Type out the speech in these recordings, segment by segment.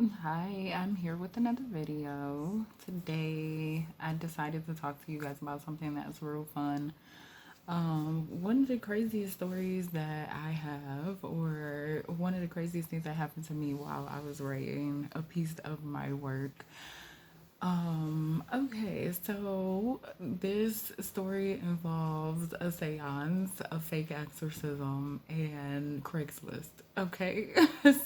Hi, I'm here with another video. Today, I decided to talk to you guys about something that's real fun. One of the craziest stories that I have, or one of the craziest things that happened to me while I was writing a piece of my work. Okay, so this story involves a seance, a fake exorcism, and Craigslist. Okay,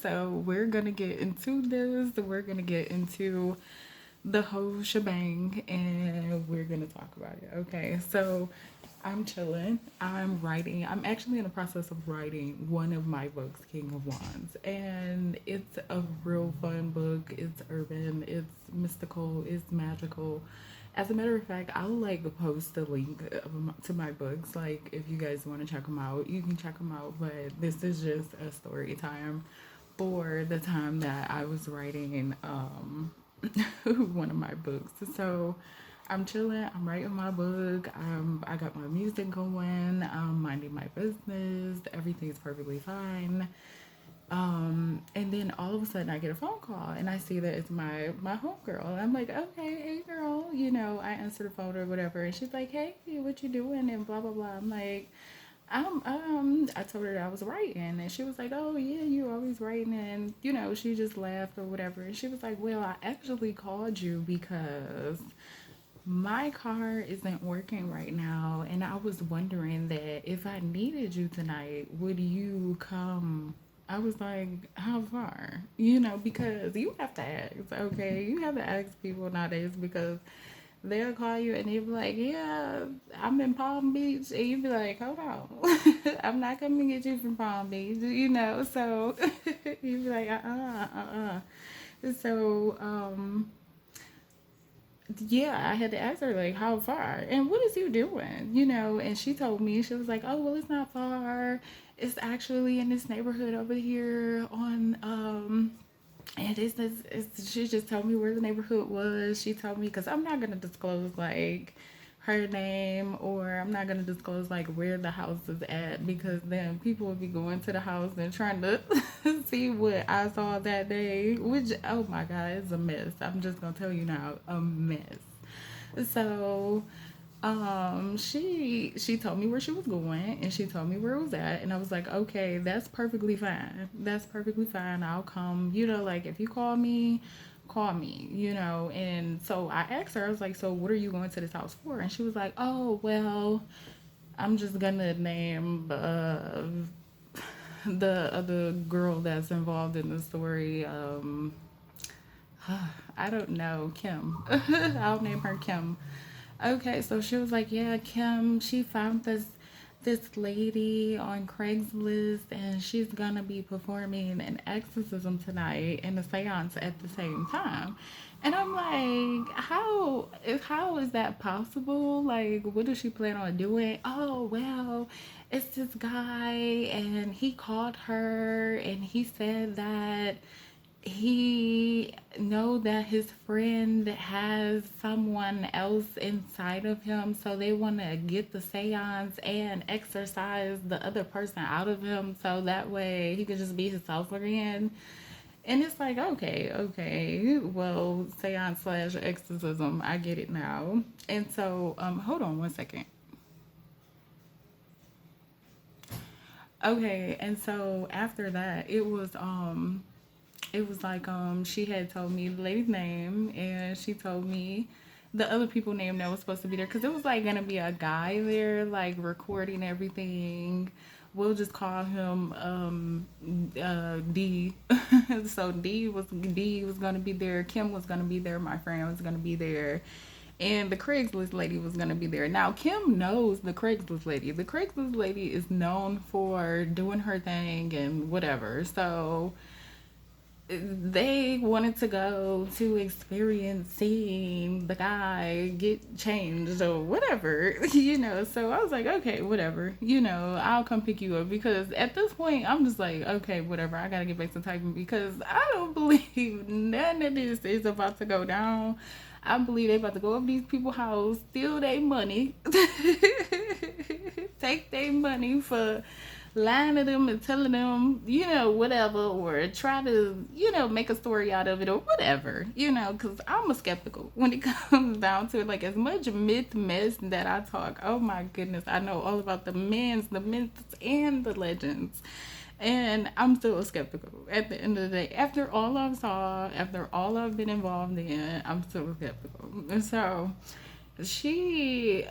so we're gonna get into this. We're gonna get into the whole shebang and we're gonna talk about it. Okay, so I'm chilling. I'm writing. I'm actually in the process of writing one of my books, King of Wands, and it's a real fun book. It's urban, it's mystical, it's magical. As a matter of fact, I'll like post the link to my books. Like, if you guys want to check them out, you can check them out. But this is just a story time for the time that I was writing one of my books. So I'm chilling. I'm writing my book. I got my music going. I'm minding my business. Everything's perfectly fine. And then all of a sudden I get a phone call and I see that it's my homegirl. And I'm like, okay, hey girl, I answer the phone or whatever. And she's like, hey, what you doing? And blah blah blah. I'm like, I told her that I was writing, and she was like, "Oh yeah, you always writing," and she just laughed or whatever. And she was like, "Well, I actually called you because my car isn't working right now, and I was wondering that if I needed you tonight, would you come?" I was like, "How far?" Because you have to ask, okay? You have to ask people nowadays because they'll call you and they'll be like, "Yeah, I'm in Palm Beach," and you be like, "Hold on, I'm not coming to get you from Palm Beach," So you be like, So yeah, I had to ask her like, how far and what is you doing, And she told me, she was like, "Oh well, it's not far. It's actually in this neighborhood over here on and she just told me where the neighborhood was. She told me because I'm not gonna disclose like her name, or I'm not gonna disclose like where the house is at, because then people will be going to the house and trying to see what I saw that day. Which, oh my god, it's a mess. I'm just gonna tell you now, a mess. So she told me where she was going and she told me where it was at, and I was like, okay, that's perfectly fine. That's perfectly fine. I'll come. Like, if you call me. And so I asked her, I was like, so what are you going to this house for? And she was like, oh well, I'm just gonna name the other girl that's involved in the story. I don't know, Kim. I'll name her Kim. Okay, so she was like, "Yeah, Kim, she found this lady on Craigslist, and she's gonna be performing an exorcism tonight and a seance at the same time." And I'm like, how is that possible? Like, what does she plan on doing? Oh well, it's this guy, and he called her, and he said that he know that his friend has someone else inside of him, so they want to get the seance and exercise the other person out of him, so that way he could just be himself again. And it's like, okay, well, seance slash exorcism, I get it now. And so hold on one second. Okay, and so after that, it was like she had told me the lady's name, and she told me the other people name that was supposed to be there, because it was like gonna be a guy there like recording everything. We'll just call him D. So D was gonna be there, Kim was gonna be there, my friend was gonna be there, and the Craigslist lady was gonna be there. Now Kim knows the Craigslist lady. The Craigslist lady is known for doing her thing and whatever. So they wanted to go to experience seeing the guy get changed or whatever, So I was like, okay, whatever, I'll come pick you up, because at this point I'm just like, okay, whatever. I gotta get back to typing because I don't believe none of this is about to go down. I believe they about to go up these people's house, steal their money, take their money for lying to them and telling them, whatever, or try to, make a story out of it or whatever, because I'm a skeptical when it comes down to it. Like, as much myth mess that I talk, oh my goodness, I know all about the myths, and the legends. And I'm still skeptical at the end of the day. After all I've saw, after all I've been involved in, I'm still skeptical. And so she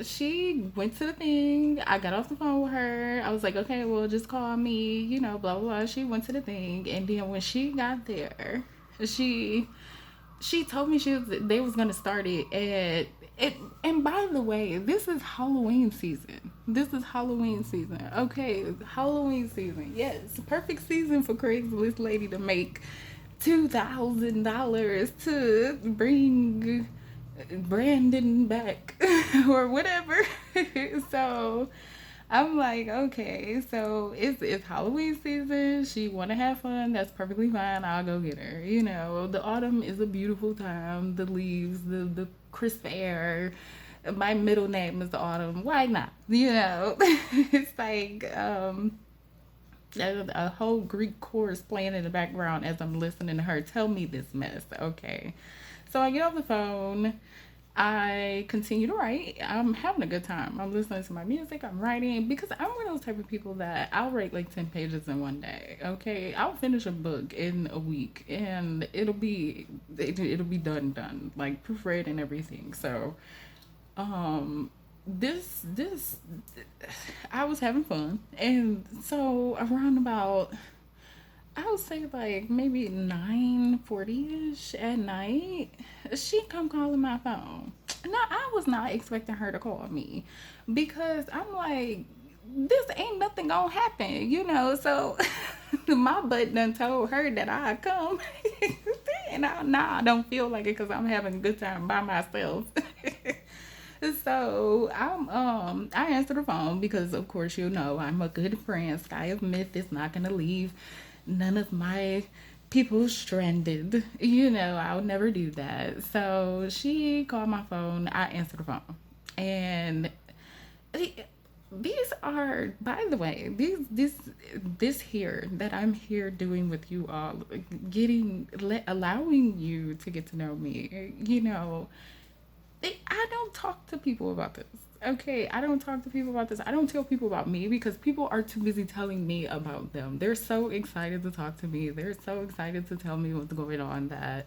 she went to the thing. I got off the phone with her. I was like, okay, well, just call me, blah blah blah. She went to the thing, and then when she got there, she she told me they was gonna start it at it. And by the way, this is Halloween season. This is Halloween season. Okay, Halloween season. Yes, perfect season for Craigslist lady to make $2,000 to bring Brandon back or whatever. So I'm like, okay, so it's Halloween season. She want to have fun. That's perfectly fine. I'll go get her. The autumn is a beautiful time. The leaves, the crisp air. My middle name is the autumn. Why not? It's like a whole Greek chorus playing in the background as I'm listening to her tell me this mess. Okay. So I get off the phone. I continue to write. I'm having a good time. I'm listening to my music. I'm writing because I'm one of those type of people that I'll write like 10 pages in one day. Okay, I'll finish a book in a week, and it'll be done like proofread and everything. So, this I was having fun, and so around about, I would say like maybe 9:40ish at night, she come calling my phone. Now I was not expecting her to call me because I'm like, this ain't nothing gonna happen. So my butt done told her that I come, and I don't feel like it because I'm having a good time by myself. So I answered the phone because of course I'm a good friend. Sky of Myth is not gonna leave none of my people stranded. I would never do that. So she called my phone. I answered the phone. And these are, by the way, this here that I'm here doing with you all, allowing you to get to know me. I don't talk to people about this. Okay, I don't talk to people about this. I don't tell people about me because people are too busy telling me about them. They're so excited to talk to me. They're so excited to tell me what's going on that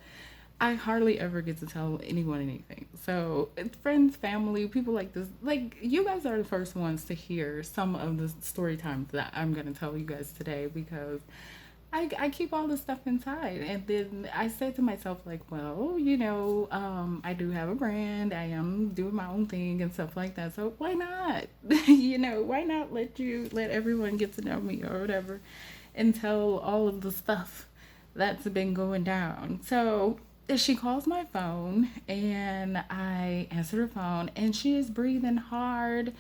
I hardly ever get to tell anyone anything. So, friends, family, people like this, like, you guys are the first ones to hear some of the story times that I'm going to tell you guys today because I keep all this stuff inside. And then I said to myself, like, well, I do have a brand. I am doing my own thing and stuff like that. So why not? Why not let everyone get to know me or whatever and tell all of the stuff that's been going down. So she calls my phone and I answer her phone and she is breathing hard.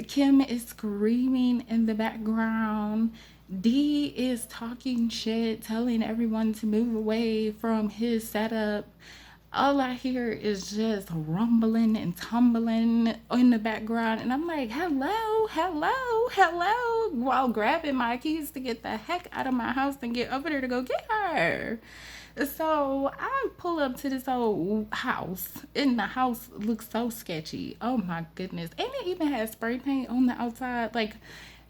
Kim is screaming in the background. D is talking shit, telling everyone to move away from his setup. All I hear is just rumbling and tumbling in the background. And I'm like, hello, hello, hello, while grabbing my keys to get the heck out of my house and get over there to go get her. So I pull up to this old house, and the house looks so sketchy. Oh my goodness. And it even had spray paint on the outside. Like,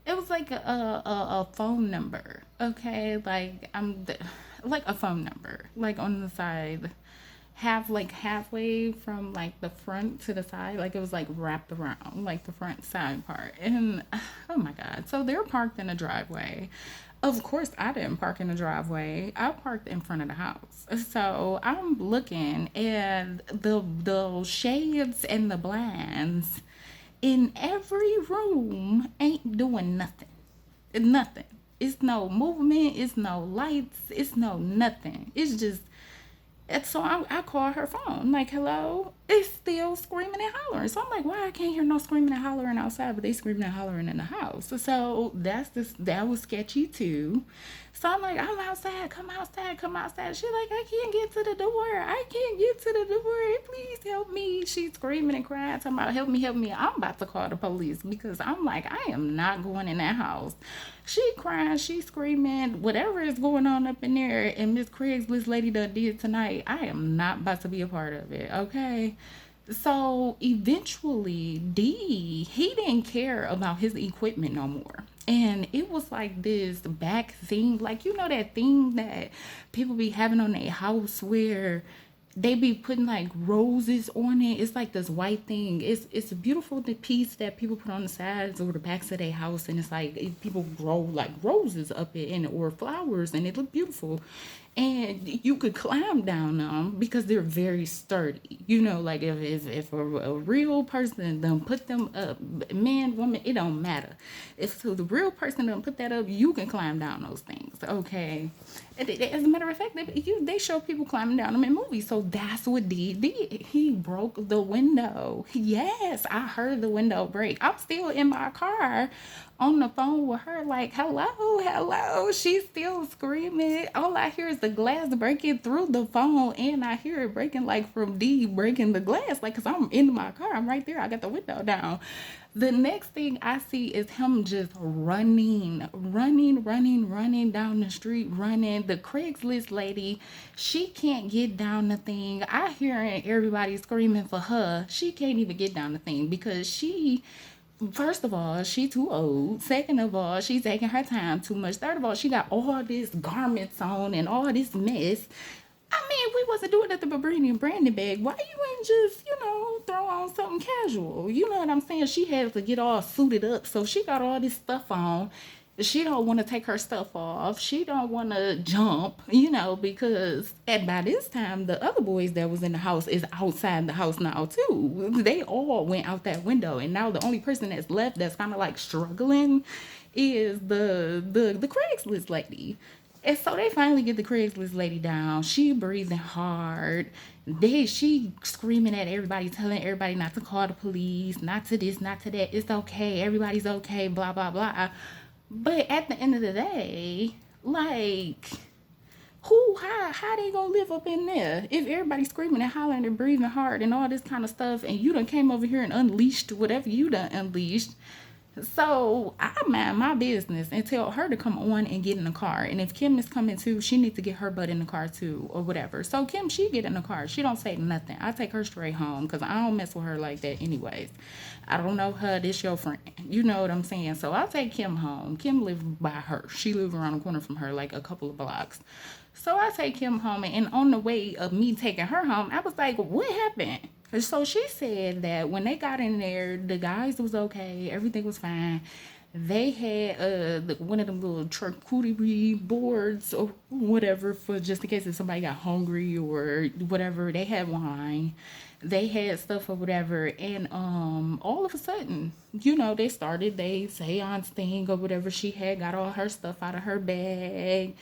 it was like a phone number. Okay, like like a phone number, like on the side, halfway from like the front to the side, like it was like wrapped around like the front side part. And oh my god, so they're parked in a driveway. Of course I didn't park in the driveway, I parked in front of the house. So I'm looking and the shades and the blinds in every room ain't doing nothing. It's no movement, it's no lights, it's no nothing. It's just, and so I call her phone, like, hello? it's still screaming and hollering. So I'm like, why I can't hear no screaming and hollering outside, but they screaming and hollering in the house. So that was sketchy too. So I'm like, I'm outside, come outside, come outside. She's like, I can't get to the door. I can't get to the door. Please help me. She's screaming and crying, talking about help me, help me. I'm about to call the police because I'm like, I am not going in that house. She crying, she screaming, whatever is going on up in there, and Miss Craigslist lady done did tonight. I am not about to be a part of it, okay? So eventually, he didn't care about his equipment no more. And it was like this back thing, like you know that thing that people be having on their house where they be putting like roses on it. It's like this white thing. It's a beautiful piece that people put on the sides or the backs of their house, and it's like people grow like roses up it and or flowers, and it look beautiful. And you could climb down them because they're very sturdy. You know, like if a real person done put them up, man, woman, it don't matter. If so the real person done put that up, you can climb down those things. Okay. As a matter of fact, they show people climbing down them in movies. So that's what D did. He broke the window. Yes, I heard the window break. I'm still in my car on the phone with her, like, hello, hello. She's still screaming. All I hear is the glass breaking through the phone, and I hear it breaking like from D breaking the glass, like, because I'm in my car. I'm right there. I got the window down. The next thing I see is him just running down the street, running. The Craigslist lady, she can't get down the thing. I hearing everybody screaming for her. She can't even get down the thing because first of all, she too old. Second of all, she's taking her time too much. Third of all, she got all this garments on and all this mess. I mean, we wasn't doing nothing but bringing a Brandon bag. Why you ain't just, throw on something casual? You know what I'm saying? She had to get all suited up. So she got all this stuff on. She don't want to take her stuff off. She don't want to jump, because by this time, the other boys that was in the house is outside the house now, too. They all went out that window. And now the only person that's left that's kind of like struggling is the Craigslist lady. And so they finally get the Craigslist lady down. She breathing hard. She screaming at everybody, telling everybody not to call the police, not to this, not to that. It's okay. Everybody's okay, blah, blah, blah. But at the end of the day, like, how they gonna live up in there if everybody's screaming and hollering and breathing hard and all this kind of stuff, and you done came over here and unleashed whatever you done unleashed? So I mind my business and tell her to come on and get in the car. And if Kim is coming too, she needs to get her butt in the car too, or whatever. So Kim, she get in the car. She don't say nothing. I take her straight home because I don't mess with her like that anyways. I don't know her. This your friend. You know what I'm saying? So I'll take Kim home. Kim live by her. She live around the corner from her, like a couple of blocks. So I take Kim home, and on the way of me taking her home, I was like, what happened? So she said that when they got in there, the guys was okay, everything was fine. They had one of them little charcuterie boards or whatever for just in case if somebody got hungry or whatever. They had wine, they had stuff or whatever, and all of a sudden, they started they seance thing or whatever. She had got all her stuff out of her bag.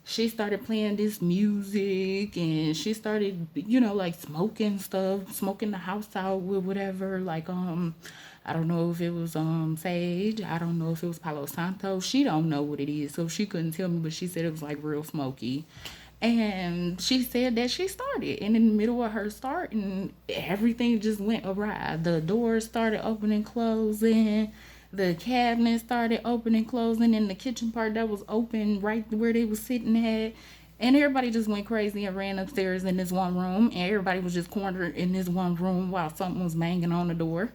She started playing this music, and she started, like smoking stuff, smoking the house out with whatever, like, I don't know if it was, sage. I don't know if it was Palo Santo. She don't know what it is, so she couldn't tell me, but she said it was like real smoky. And she said that she started, and in the middle of her starting, everything just went awry. The doors started opening, closing. The cabinet started opening, closing, and the kitchen part that was open right where they was sitting at. And everybody just went crazy and ran upstairs in this one room. And everybody was just cornered in this one room while something was banging on the door.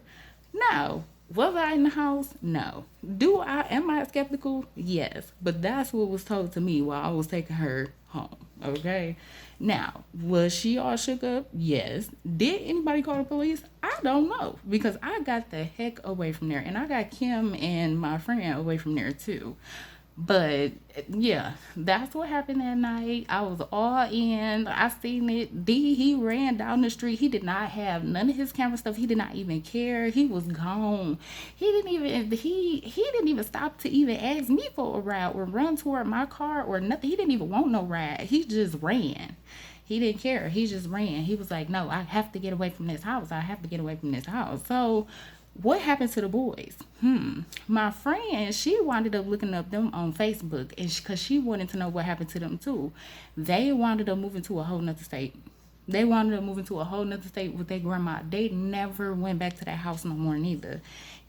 No. Was I in the house? No. Am I skeptical? Yes. But that's what was told to me while I was taking her home. Okay? Now, was she all shook up? Yes. Did anybody call the police? I don't know, because I got the heck away from there, and I got Kim and my friend away from there too. But yeah, that's what happened that night. I was all in. I seen it. He ran down the street. He did not have none of his camera stuff. He did not even care. He was gone. He didn't even stop to even ask me for a ride or run toward my car or nothing. He didn't even want no ride. He just ran. He didn't care. He just ran. He was like, no, I have to get away from this house. I have to get away from this house. So what happened to the boys? My friend, she wound up looking up them on Facebook, and because she wanted to know what happened to them too. They wound up moving to a whole nother state. They wound up moving to a whole nother state with their grandma. They never went back to that house no more neither.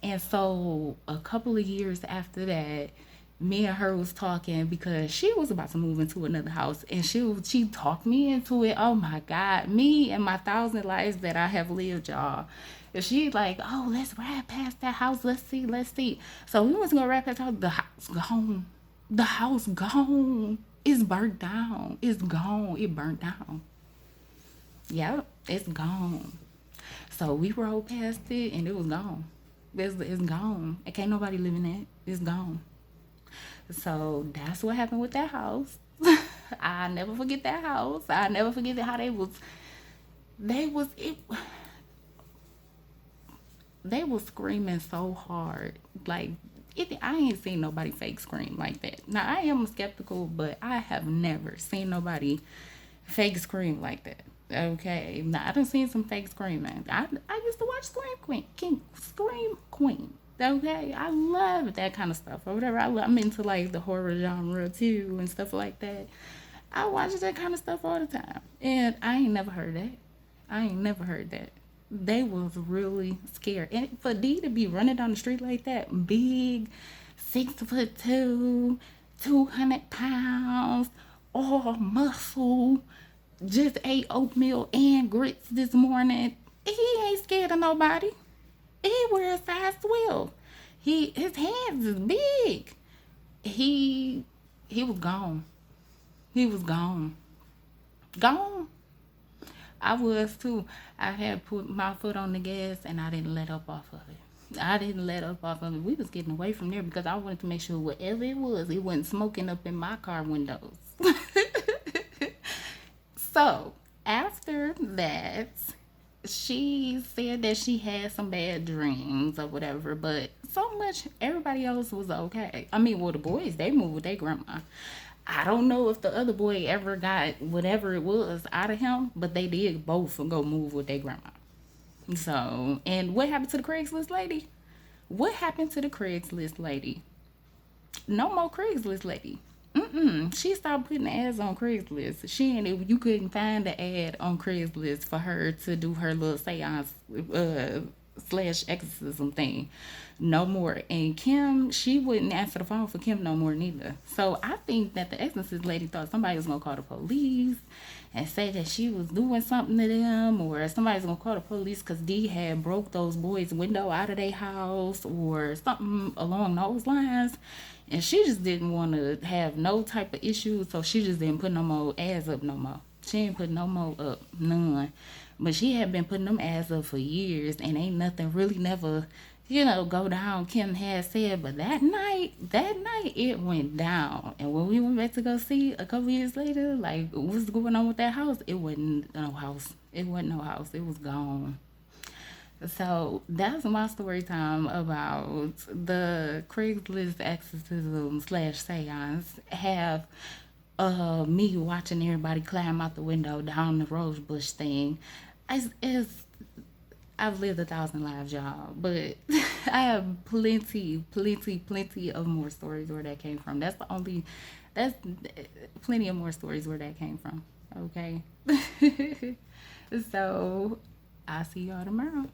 And so a couple of years after that, me and her was talking because she was about to move into another house, and she talked me into it. Oh my God, me and my thousand lives that I have lived, y'all. And she like, oh, let's ride past that house. Let's see. So we was gonna ride past the house. The house gone. The house gone. It's burnt down. It's gone. It burnt down. Yep, it's gone. So we rode past it and it was gone. It's gone. And can't nobody live in it. It's gone. So that's what happened with that house. I never forget that house. I never forget how they was it they was screaming so hard. Like I ain't seen nobody fake scream like that. Now I am skeptical, but I have never seen nobody fake scream like that. Okay, now I done seen some fake screaming. I used to watch Scream Queen. Okay, I love that kind of stuff or whatever. I'm into like the horror genre too and stuff like that. I watch that kind of stuff all the time, and I ain't never heard that. I ain't never heard that. They was really scared, and for D to be running down the street like that, big, 6'2", 200 pounds, all muscle, just ate oatmeal and grits this morning. He ain't scared of nobody. He wears size 12. His hands is big. He was gone. He was gone. Gone. I was too. I had put my foot on the gas and I didn't let up off of it. We was getting away from there because I wanted to make sure whatever it was, it wasn't smoking up in my car windows. So after that, she said that she had some bad dreams or whatever, but so much everybody else was okay. I mean, well, the boys, they moved with their grandma. I don't know if the other boy ever got whatever it was out of him, but they did both go move with their grandma. So, and what happened to the Craigslist lady? What happened to the Craigslist lady? No more Craigslist lady. She stopped putting ads on Craigslist. You couldn't find the ad on Craigslist for her to do her little seance / exorcism thing. No more. And Kim, she wouldn't answer the phone for Kim no more neither. So I think that the exorcist lady thought somebody was gonna call the police and say that she was doing something to them, or somebody's gonna call the police because D had broke those boys' window out of their house or something along those lines. And she just didn't want to have no type of issues, so she just didn't put no more ads up no more. She ain't put no more up, none. But she had been putting them ads up for years, and ain't nothing really never, go down, Kim had said. But that night, it went down. And when we went back to go see a couple years later, like, what's going on with that house? It wasn't no house. It wasn't no house. It was gone. So that's my story time about the Craigslist exorcism / seance. Have me watching everybody climb out the window down the rose bush thing. I've lived 1,000 lives, y'all, but I have plenty of more stories where that came from. That's plenty of more stories where that came from. Okay. So I'll see y'all tomorrow.